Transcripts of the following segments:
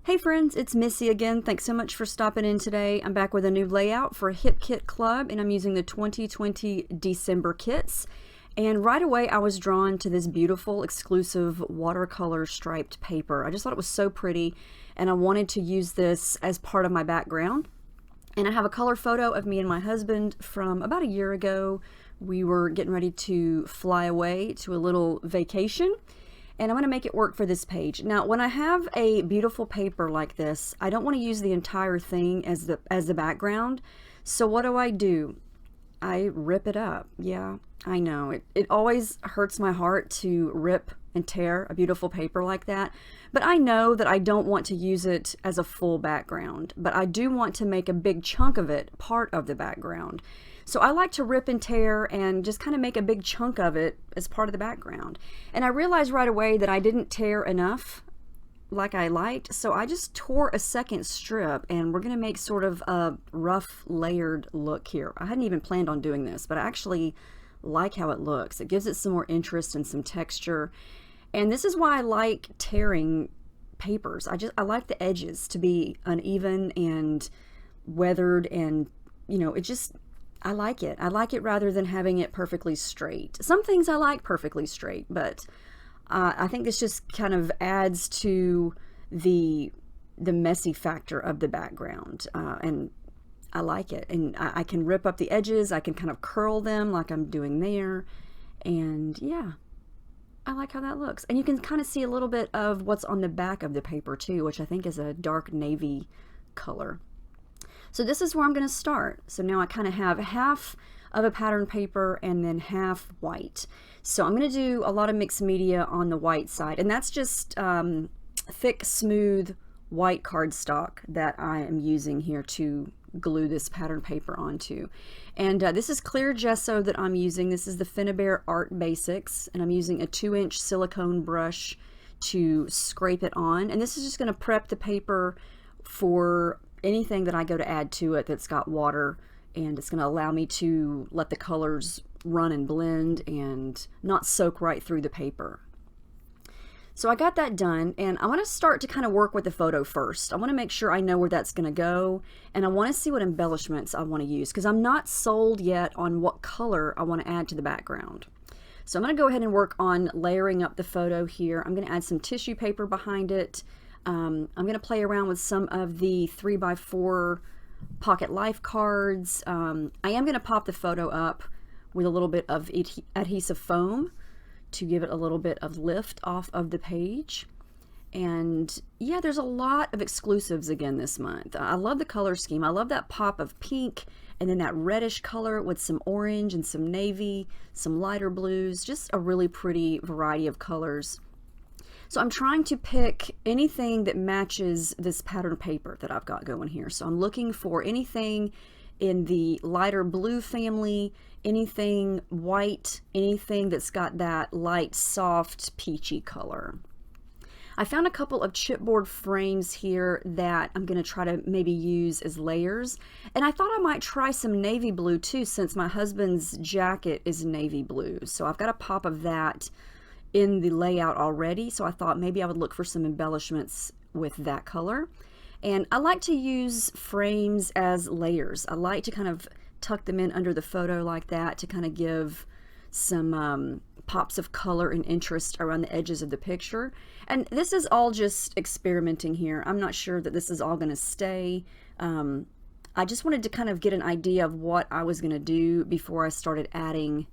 Hey friends, it's Missy again. Thanks so much for stopping in today. I'm back with a new layout for Hip Kit Club, and I'm using the 2020 December kits. And right away I was drawn to this beautiful exclusive watercolor striped paper. I just thought it was so pretty, and I wanted to use this as part of my background. And I have a color photo of me and my husband from about a year ago. We were getting ready to fly away to a little vacation, and I'm going to make it work for this page. Now, when I have a beautiful paper like this, I don't want to use the entire thing as the background. So what do? I rip it up. Yeah, I know. It always hurts my heart to rip and tear a beautiful paper like that. But I know that I don't want to use it as a full background, but I do want to make a big chunk of it part of the background. So I like to rip and tear and just kind of make a big chunk of it as part of the background. And I realized right away that I didn't tear enough like I liked, so I just tore a second strip, and we're going to make sort of a rough layered look here. I hadn't even planned on doing this, but I actually like how it looks. It gives it some more interest and some texture. And this is why I like tearing papers. I like the edges to be uneven and weathered, and I like it. I like it rather than having it perfectly straight. Some things I like perfectly straight, but I think this just kind of adds to the messy factor of the background, and I like it. And I can rip up the edges. I can kind of curl them like I'm doing there, and yeah, I like how that looks. And you can kind of see a little bit of what's on the back of the paper too, which I think is a dark navy color. So this is where I'm going to start. So now I kind of have half of a pattern paper and then half white. So I'm going to do a lot of mixed media on the white side, and that's just thick, smooth white cardstock that I am using here to glue this pattern paper onto. And this is clear gesso that I'm using. This is the Finnabair Art Basics, and I'm using a 2-inch silicone brush to scrape it on. And this is just going to prep the paper for anything that I go to add to it that's got water, and it's going to allow me to let the colors run and blend and not soak right through the paper. So I got that done, and I want to start to kind of work with the photo first. I want to make sure I know where that's going to go, and I want to see what embellishments I want to use, because I'm not sold yet on what color I want to add to the background. So I'm going to go ahead and work on layering up the photo here. I'm going to add some tissue paper behind it. I'm going to play around with some of the 3x4 pocket life cards. I am going to pop the photo up with a little bit of adhesive foam to give it a little bit of lift off of the page. And yeah, there's a lot of exclusives again this month. I love the color scheme. I love that pop of pink and then that reddish color with some orange and some navy, some lighter blues, just a really pretty variety of colors. So I'm trying to pick anything that matches this pattern paper that I've got going here. So I'm looking for anything in the lighter blue family, anything white, anything that's got that light, soft, peachy color. I found a couple of chipboard frames here that I'm going to try to maybe use as layers. And I thought I might try some navy blue too, since my husband's jacket is navy blue. So I've got a pop of that in the layout already, so I thought maybe I would look for some embellishments with that color. And I like to use frames as layers. I like to kind of tuck them in under the photo like that to kind of give some pops of color and interest around the edges of the picture. And this is all just experimenting here. I'm not sure that this is all going to stay. I just wanted to kind of get an idea of what I was going to do before I started adding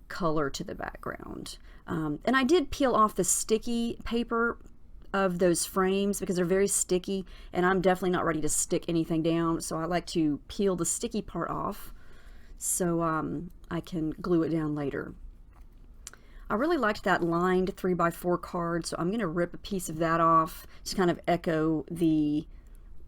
color to the background. And I did peel off the sticky paper of those frames because they're very sticky, and I'm definitely not ready to stick anything down, so I like to peel the sticky part off so I can glue it down later. I really liked that lined 3x4 card, so I'm going to rip a piece of that off to kind of echo the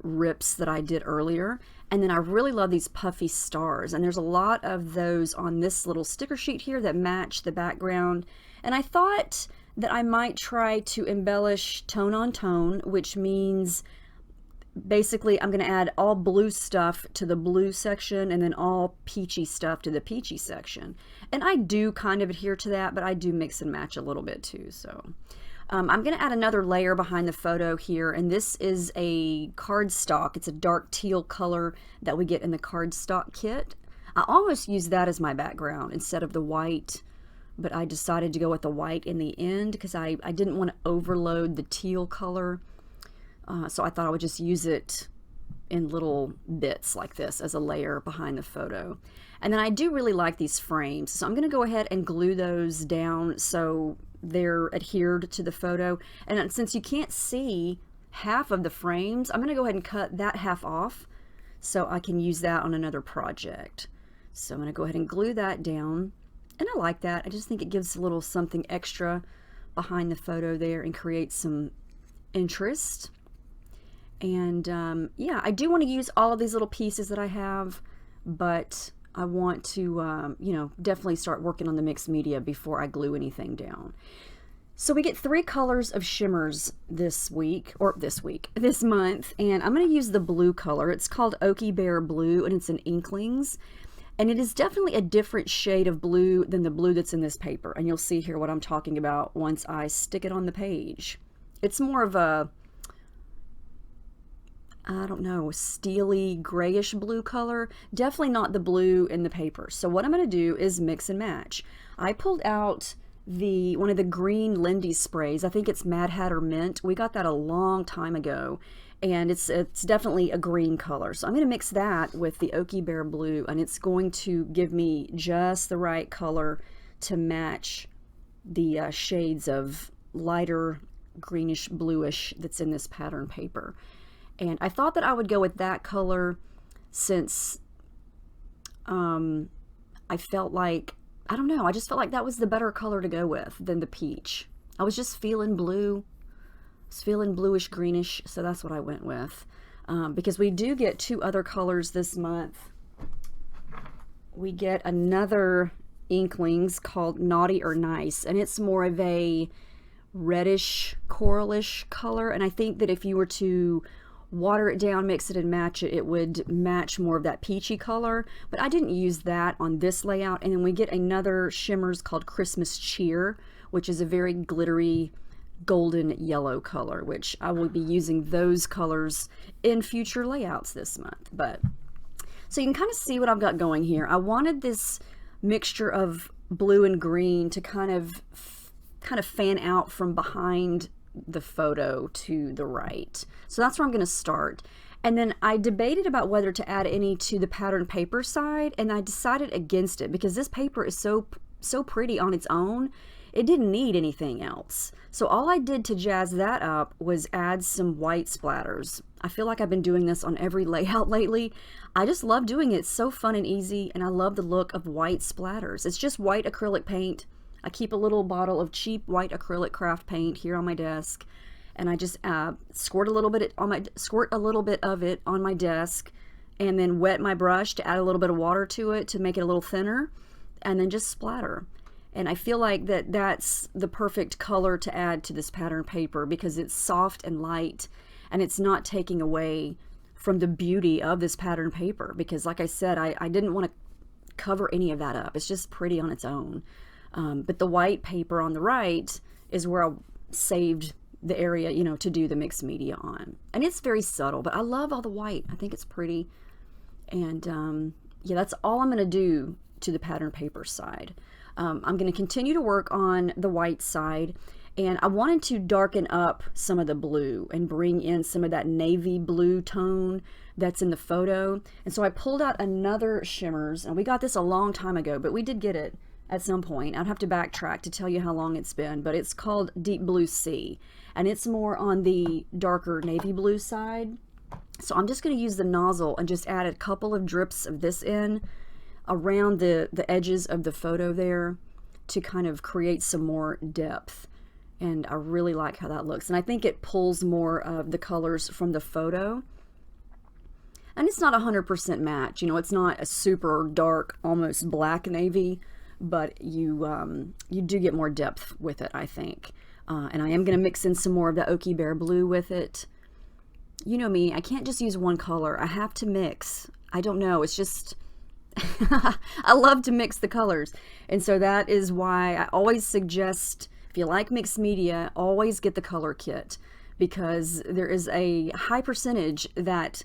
rips that I did earlier. And then I really love these puffy stars, and there's a lot of those on this little sticker sheet here that match the background. And I thought that I might try to embellish tone on tone, which means basically I'm going to add all blue stuff to the blue section and then all peachy stuff to the peachy section. And I do kind of adhere to that, but I do mix and match a little bit too. So I'm going to add another layer behind the photo here, and this is a cardstock. It's a dark teal color that we get in the cardstock kit. I almost used that as my background instead of the white, but I decided to go with the white in the end because I didn't want to overload the teal color. So I thought I would just use it in little bits like this as a layer behind the photo. And then I do really like these frames, so I'm going to go ahead and glue those down so they're adhered to the photo. And since you can't see half of the frames, I'm going to go ahead and cut that half off so I can use that on another project. So I'm going to go ahead and glue that down, and I like that. I just think it gives a little something extra behind the photo there and creates some interest. And yeah, I do want to use all of these little pieces that I have, but I want to, you know, definitely start working on the mixed media before I glue anything down. So we get 3 colors of shimmers this month, and I'm going to use the blue color. It's called Oaky Bear Blue, and it's in Inklings. And it is definitely a different shade of blue than the blue that's in this paper. And you'll see here what I'm talking about once I stick it on the page. It's more of a, I don't know, steely grayish blue color. Definitely not the blue in the paper. So what I'm going to do is mix and match. I pulled out one of the green Lindy sprays. I think it's Mad Hatter Mint. We got that a long time ago, and it's definitely a green color. So I'm going to mix that with the Oaky Bear Blue, and it's going to give me just the right color to match the shades of lighter greenish bluish that's in this pattern paper. And I thought that I would go with that color since I felt like, I don't know, I just felt like that was the better color to go with than the peach. I was just feeling blue. I was feeling bluish greenish, so that's what I went with. Because we do get 2 other colors this month. We get another Inklings called Naughty or Nice, and it's more of a reddish coralish color, and I think that if you were to water it down, mix it and match it, it would match more of that peachy color, but I didn't use that on this layout. And then we get another shimmers called Christmas Cheer, which is a very glittery golden yellow color, which I will be using those colors in future layouts this month. But so you can kind of see what I've got going here. I wanted this mixture of blue and green to kind of fan out from behind the photo to the right. So that's where I'm going to start. And then I debated about whether to add any to the pattern paper side, and I decided against it because this paper is so pretty on its own. It didn't need anything else. So all I did to jazz that up was add some white splatters. I feel like I've been doing this on every layout lately. I just love doing it. It's so fun and easy, and I love the look of white splatters. It's just white acrylic paint. I keep a little bottle of cheap white acrylic craft paint here on my desk, and I just squirt a little bit of it on my desk, and then wet my brush to add a little bit of water to it to make it a little thinner, and then just splatter. And I feel like that's the perfect color to add to this pattern paper because it's soft and light, and it's not taking away from the beauty of this pattern paper because, like I said, I didn't want to cover any of that up. It's just pretty on its own. But the white paper on the right is where I saved the area, you know, to do the mixed media on. And it's very subtle, but I love all the white. I think it's pretty. And yeah, that's all I'm going to do to the pattern paper side. I'm going to continue to work on the white side, and I wanted to darken up some of the blue and bring in some of that navy blue tone that's in the photo. And so I pulled out another shimmers, and we got this a long time ago, but we did get it at some point. I'd have to backtrack to tell you how long it's been, but it's called Deep Blue Sea, and it's more on the darker navy blue side. So I'm just going to use the nozzle and just add a couple of drips of this in around the edges of the photo there to kind of create some more depth. And I really like how that looks, and I think it pulls more of the colors from the photo. And it's not 100% match, you know, it's not a super dark, almost black navy, but you do get more depth with it, I think. And I am going to mix in some more of the Oaky Bear Blue with it. You know me, I can't just use one color. I have to mix. I don't know, it's just, I love to mix the colors. And so that is why I always suggest If you like mixed media, always get the color kit, because there is a high percentage that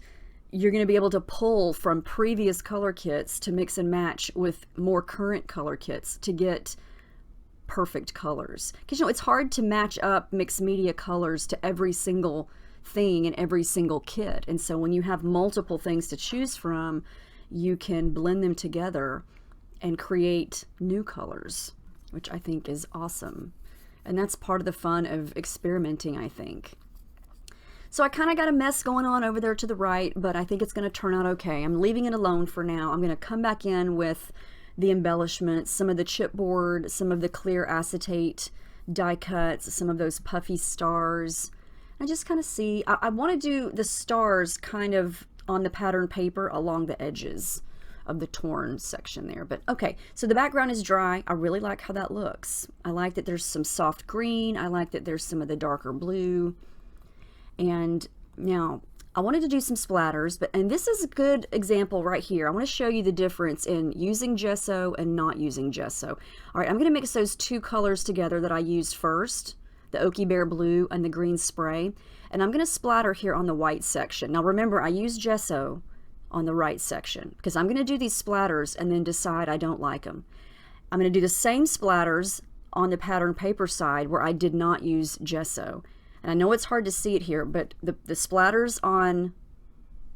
you're going to be able to pull from previous color kits to mix and match with more current color kits to get perfect colors. Because, you know, it's hard to match up mixed media colors to every single thing in every single kit. And so when you have multiple things to choose from, you can blend them together and create new colors, which I think is awesome. And that's part of the fun of experimenting, I think. So I kind of got a mess going on over there to the right, but I think it's going to turn out okay. I'm leaving it alone for now. I'm going to come back in with the embellishments, some of the chipboard, some of the clear acetate die cuts, some of those puffy stars. I just kind of see, I want to do the stars kind of on the pattern paper along the edges of the torn section there. But okay, so the background is dry. I really like how that looks. I like that there's some soft green. I like that there's some of the darker blue. And now I wanted to do some splatters, and this is a good example right here. I want to show you the difference in using gesso and not using gesso. All right, I'm going to mix those two colors together that I used first, the Oaky Bear Blue and the green spray, and I'm going to splatter here on the white section. Now remember, I used gesso on the right section because I'm going to do these splatters and then decide I don't like them. I'm going to do the same splatters on the pattern paper side where I did not use gesso. And I know it's hard to see it here, but the splatters on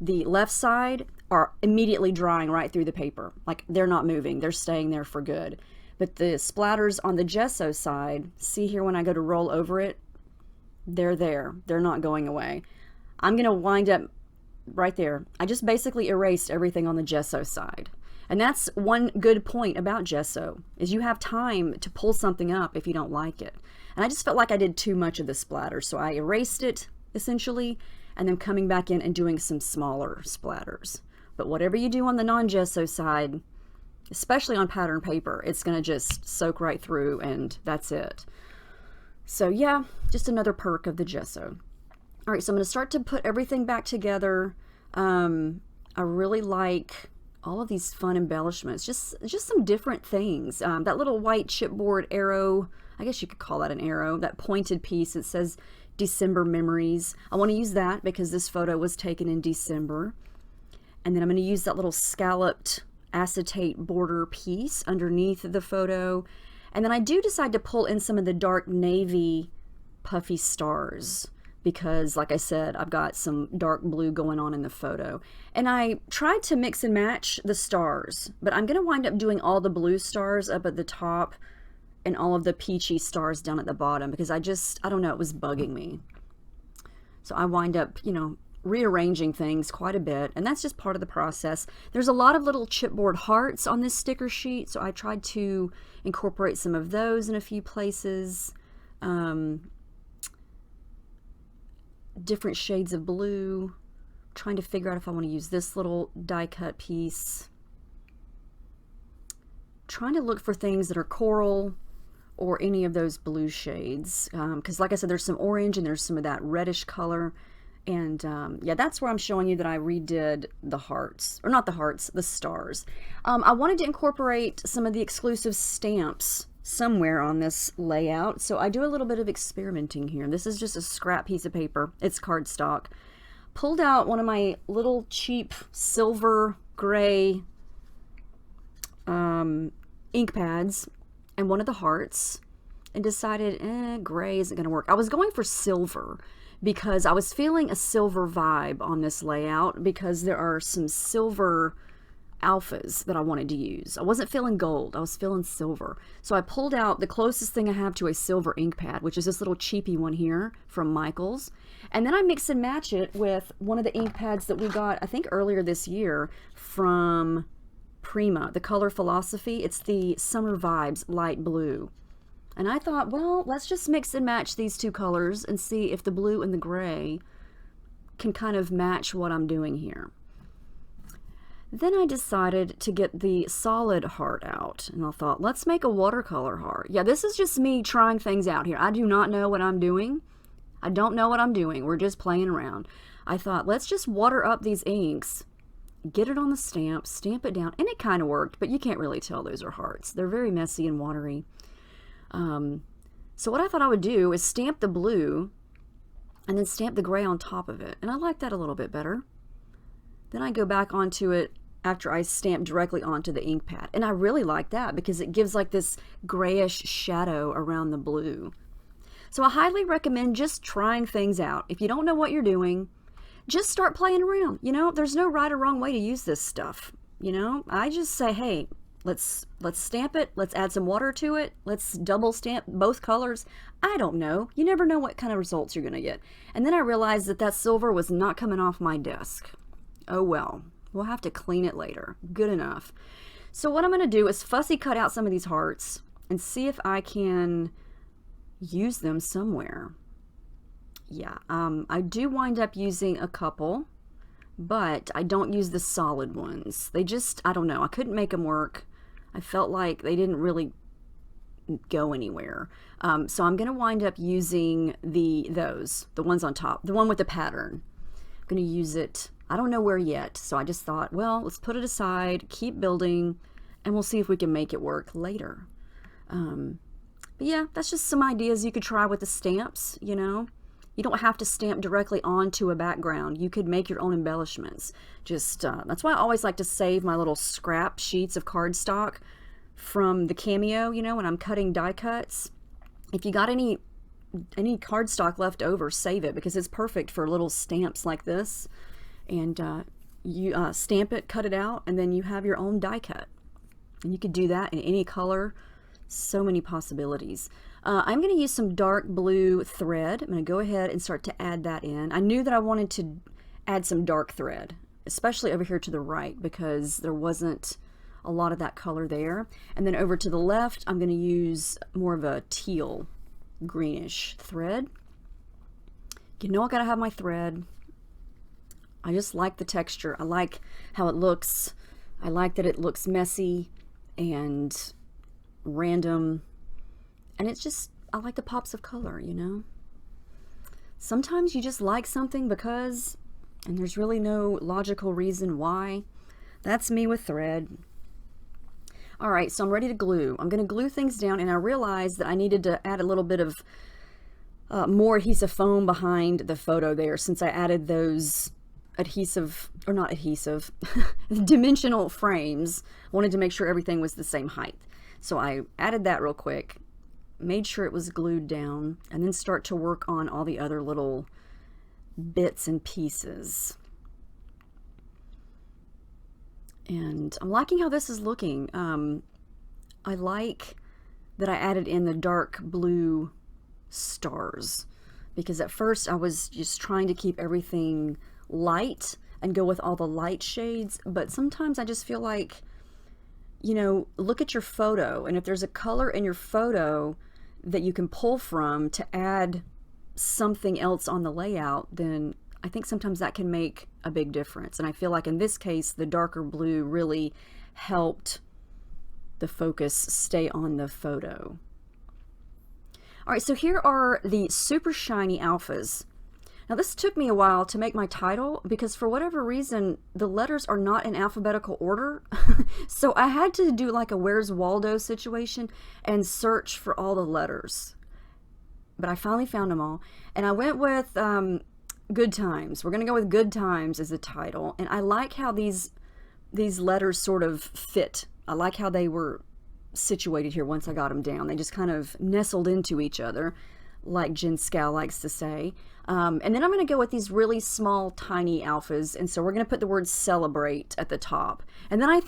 the left side are immediately drying right through the paper. Like, they're not moving, they're staying there for good. But the splatters on the gesso side, see here when I go to roll over it, they're there. They're not going away. I'm going to wind up right there. I just basically erased everything on the gesso side. And that's one good point about gesso, is you have time to pull something up if you don't like it. And I just felt like I did too much of the splatter, so I erased it, essentially, and then coming back in and doing some smaller splatters. But whatever you do on the non-gesso side, especially on pattern paper, it's going to just soak right through, and that's it. So yeah, just another perk of the gesso. All right, so I'm going to start to put everything back together. I really like all of these fun embellishments, just some different things. That little white chipboard arrow, I guess you could call that an arrow, that pointed piece, it says December Memories. I want to use that because this photo was taken in December. And then I'm going to use that little scalloped acetate border piece underneath the photo. And then I do decide to pull in some of the dark navy puffy stars, because like I said, I've got some dark blue going on in the photo. And I tried to mix and match the stars, but I'm going to wind up doing all the blue stars up at the top and all of the peachy stars down at the bottom, because I don't know, it was bugging me. So I wind up, you know, rearranging things quite a bit, and that's just part of the process. There's a lot of little chipboard hearts on this sticker sheet, so I tried to incorporate some of those in a few places. Different shades of blue, trying to figure out if I want to use this little die cut piece. Trying to look for things that are coral or any of those blue shades, because like I said, there's some orange and there's some of that reddish color. And yeah, that's where I'm showing you that I redid the hearts, or not the hearts, the stars. I wanted to incorporate some of the exclusive stamps somewhere on this layout, so I do a little bit of experimenting here. This is just a scrap piece of paper. It's cardstock. Pulled out one of my little cheap silver gray ink pads and one of the hearts, and decided gray isn't going to work. I was going for silver because I was feeling a silver vibe on this layout, because there are some silver alphas that I wanted to use. I wasn't feeling gold, I was feeling silver. So I pulled out the closest thing I have to a silver ink pad, which is this little cheapy one here from Michaels. And then I mix and match it with one of the ink pads that we got, I think earlier this year, from Prima, the Color Philosophy. It's the Summer Vibes Light Blue. And I thought, well, let's just mix and match these two colors and see if the blue and the gray can kind of match what I'm doing here. Then I decided to get the solid heart out, and I thought, let's make a watercolor heart. Yeah, this is just me trying things out here. I do not know what I'm doing. I don't know what I'm doing. We're just playing around. I thought, let's just water up these inks, get it on the stamp, stamp it down, and it kind of worked, but you can't really tell those are hearts. They're very messy and watery. So what I thought I would do is stamp the blue and then stamp the gray on top of it. And I like that a little bit better. Then I go back onto it after I stamp directly onto the ink pad. And I really like that because it gives like this grayish shadow around the blue. So I highly recommend just trying things out. If you don't know what you're doing, just start playing around. You know, there's no right or wrong way to use this stuff. You know, I just say, hey, let's stamp it. Let's add some water to it. Let's double stamp both colors. I don't know. You never know what kind of results you're going to get. And then I realized that that silver was not coming off my desk. Oh well, we'll have to clean it later. Good enough. So what I'm going to do is fussy cut out some of these hearts and see if I can use them somewhere. Yeah, I do wind up using a couple, but I don't use the solid ones. They just, I don't know, I couldn't make them work. I felt like they didn't really go anywhere. So I'm going to wind up using the ones on top, the one with the pattern. I'm going to use it, I don't know where yet. So I just thought, well, let's put it aside, keep building, and we'll see if we can make it work later. But yeah, that's just some ideas you could try with the stamps, you know. You don't have to stamp directly onto a background. You could make your own embellishments. Just that's why I always like to save my little scrap sheets of cardstock from the Cameo, you know, when I'm cutting die cuts. If you got any cardstock left over, save it because it's perfect for little stamps like this. And you stamp it, cut it out, and then you have your own die cut. And you could do that in any color. So many possibilities. I'm going to use some dark blue thread. I'm going to go ahead and start to add that in. I knew that I wanted to add some dark thread, especially over here to the right because there wasn't a lot of that color there. And then over to the left, I'm going to use more of a teal greenish thread. You know I got to have my thread. I just like the texture. I like how it looks. I like that it looks messy and random, and it's just, I like the pops of color, you know. Sometimes you just like something because, and there's really no logical reason why. That's me with thread. All right, so I'm ready to glue. I'm going to glue things down, and I realized that I needed to add a little bit of more adhesive foam behind the photo there since I added those adhesive, or not adhesive, dimensional frames. I wanted to make sure everything was the same height. So I added that real quick, made sure it was glued down, and then start to work on all the other little bits and pieces. And I'm liking how this is looking. I like that I added in the dark blue stars because at first I was just trying to keep everything light and go with all the light shades, but sometimes I just feel like, you know, look at your photo, and if there's a color in your photo that you can pull from to add something else on the layout, then I think sometimes that can make a big difference. And I feel like in this case, the darker blue really helped the focus stay on the photo. All right, so here are the super shiny alphas. Now this took me a while to make my title because for whatever reason the letters are not in alphabetical order. So I had to do like a Where's Waldo situation and search for all the letters. But I finally found them all, and I went with Good Times. We're gonna go with Good Times as the title, and I like how these letters sort of fit. I like how they were situated here once I got them down. They just kind of nestled into each other, like Jen Scow likes to say. And then I'm going to go with these really small, tiny alphas. And so we're going to put the word celebrate at the top. And then I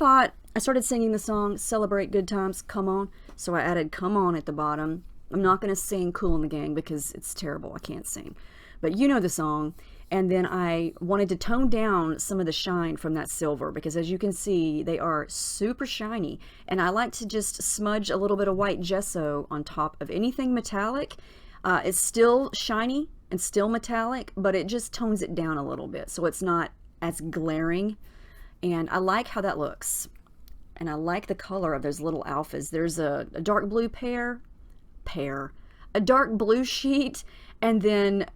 started singing the song, Celebrate Good Times, Come On. So I added Come On at the bottom. I'm not going to sing Kool and the Gang because it's terrible. I can't sing. But you know the song. And then I wanted to tone down some of the shine from that silver because as you can see, they are super shiny. And I like to just smudge a little bit of white gesso on top of anything metallic. It's still shiny and still metallic, but it just tones it down a little bit so it's not as glaring. And I like how that looks. And I like the color of those little alphas. There's a dark blue a dark blue sheet, and then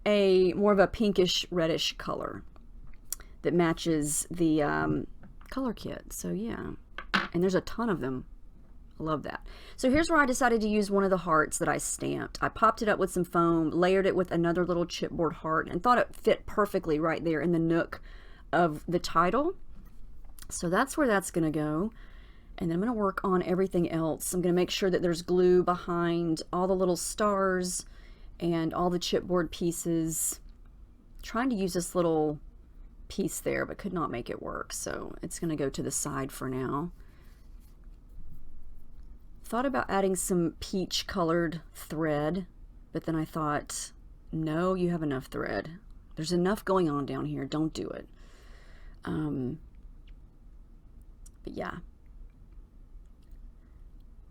a more of a pinkish reddish color that matches the color kit. So yeah, and there's a ton of them. I love that. So here's where I decided to use one of the hearts that I stamped. I popped it up with some foam, layered it with another little chipboard heart, and thought it fit perfectly right there in the nook of the title. So that's where that's going to go. And then I'm going to work on everything else. I'm going to make sure that there's glue behind all the little stars and all the chipboard pieces. Trying to use this little piece there, but could not make it work. So it's going to go to the side for now. Thought about adding some peach colored thread, but then I thought, no, you have enough thread. There's enough going on down here. Don't do it. But yeah.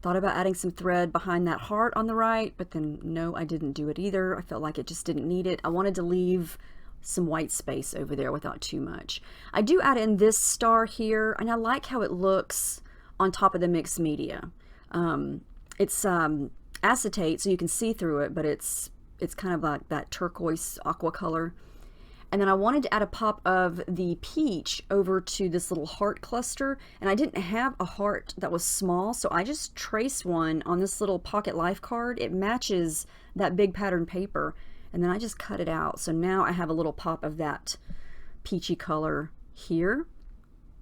Thought about adding some thread behind that heart on the right, but then no, I didn't do it either. I felt like it just didn't need it. I wanted to leave some white space over there without too much. I do add in this star here, and I like how it looks on top of the mixed media. It's acetate, so you can see through it, but it's kind of like that turquoise aqua color. And then I wanted to add a pop of the peach over to this little heart cluster, and I didn't have a heart that was small, so I just traced one on this little pocket life card. It matches that big pattern paper, and then I just cut it out. So now I have a little pop of that peachy color here,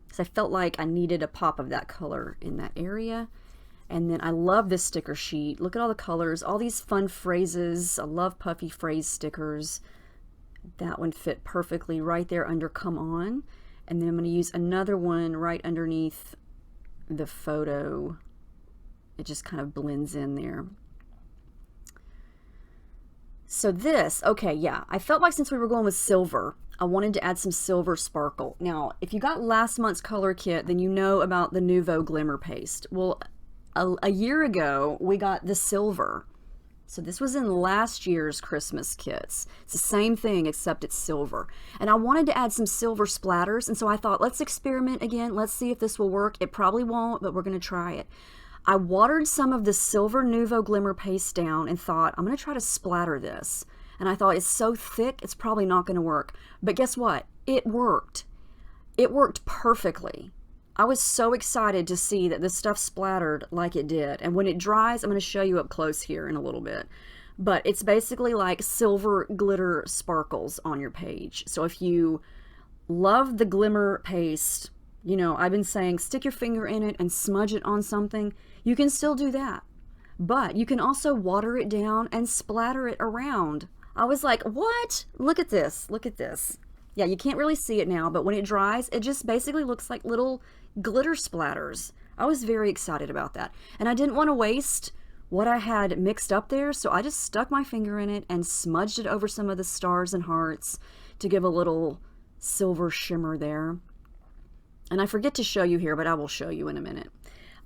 because I felt like I needed a pop of that color in that area. And then I love this sticker sheet. Look at all the colors, all these fun phrases. I love puffy phrase stickers. That one fit perfectly right there under Come On. And then I'm going to use another one right underneath the photo. It just kind of blends in there. So this, okay, yeah, I felt like since we were going with silver, I wanted to add some silver sparkle. Now, if you got last month's color kit, then you know about the Nouveau Glimmer Paste. Well, a year ago, we got the silver. So this was in last year's Christmas kits. It's the same thing except it's silver. And I wanted to add some silver splatters, and so I thought, let's experiment again. Let's see if this will work. It probably won't, but we're going to try it. I watered some of the silver Nouveau Glimmer Paste down and thought, I'm going to try to splatter this. And I thought, it's so thick, it's probably not going to work. But guess what? It worked. It worked perfectly. I was so excited to see that this stuff splattered like it did. And when it dries, I'm going to show you up close here in a little bit. But it's basically like silver glitter sparkles on your page. So if you love the glimmer paste, you know, I've been saying stick your finger in it and smudge it on something. You can still do that. But you can also water it down and splatter it around. I was like, what? Look at this. Look at this. Yeah, you can't really see it now, but when it dries, it just basically looks like little glitter splatters. I was very excited about that. And I didn't want to waste what I had mixed up there, so I just stuck my finger in it and smudged it over some of the stars and hearts to give a little silver shimmer there. And I forget to show you here, but I will show you in a minute.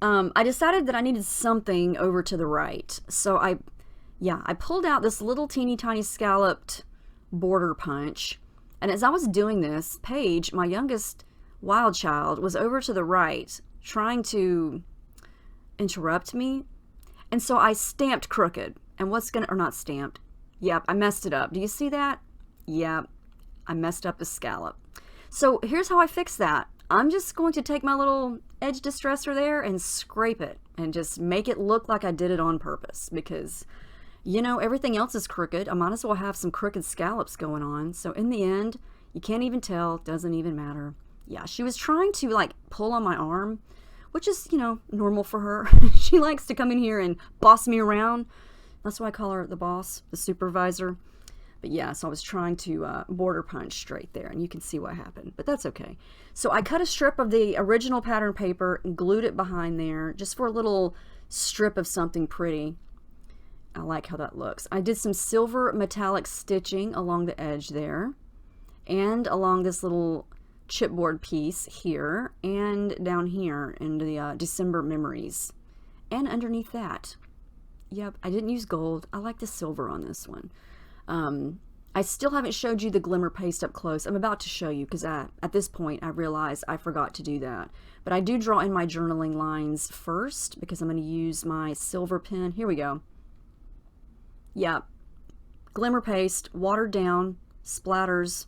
I decided that I needed something over to the right. So I pulled out this little teeny tiny scalloped border punch. And as I was doing this, Paige, my youngest wild child, was over to the right trying to interrupt me. And so I stamped crooked. And or not stamped. Yep, I messed it up. Do you see that? Yep, I messed up the scallop. So here's how I fix that. I'm just going to take my little edge distresser there and scrape it and just make it look like I did it on purpose, because you know, everything else is crooked. I might as well have some crooked scallops going on. So in the end, you can't even tell. Doesn't even matter. Yeah, she was trying to like pull on my arm, which is, you know, normal for her. She likes to come in here and boss me around. That's why I call her the boss, the supervisor. But yeah, so I was trying to border punch straight there, and you can see what happened. But that's okay. So I cut a strip of the original pattern paper and glued it behind there just for a little strip of something pretty. I like how that looks. I did some silver metallic stitching along the edge there and along this little chipboard piece here and down here in the December memories and underneath that. Yep, I didn't use gold. I like the silver on this one. I still haven't showed you the glimmer paste up close. I'm about to show you because at this point I realized I forgot to do that. But I do draw in my journaling lines first because I'm going to use my silver pen. Here we go. Yeah, glimmer paste, watered down, splatters.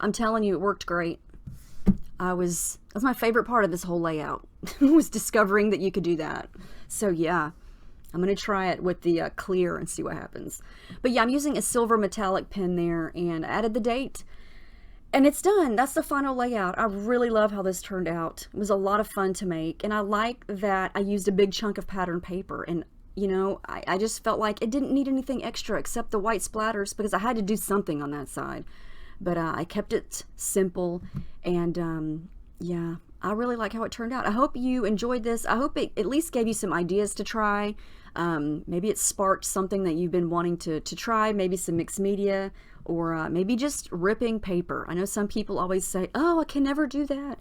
I'm telling you, it worked great. that was my favorite part of this whole layout, was discovering that you could do that. So yeah, I'm going to try it with the clear and see what happens. But yeah, I'm using a silver metallic pen there, and I added the date. And it's done. That's the final layout. I really love how this turned out. It was a lot of fun to make, and I like that I used a big chunk of pattern paper, and you know, I just felt like it didn't need anything extra except the white splatters because I had to do something on that side. But I kept it simple, and yeah, I really like how it turned out. I hope you enjoyed this. I hope it at least gave you some ideas to try. Maybe it sparked something that you've been wanting to try, maybe some mixed media, or maybe just ripping paper. I know some people always say, oh, I can never do that.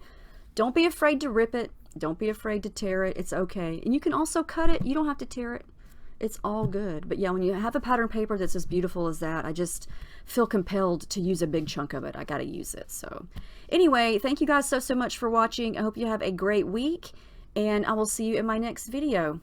Don't be afraid to rip it. Don't be afraid to tear it. It's okay. And you can also cut it. You don't have to tear it. It's all good. But yeah, when you have a pattern paper that's as beautiful as that, I just feel compelled to use a big chunk of it. I got to use it. So anyway, thank you guys so much for watching. I hope you have a great week, and I will see you in my next video.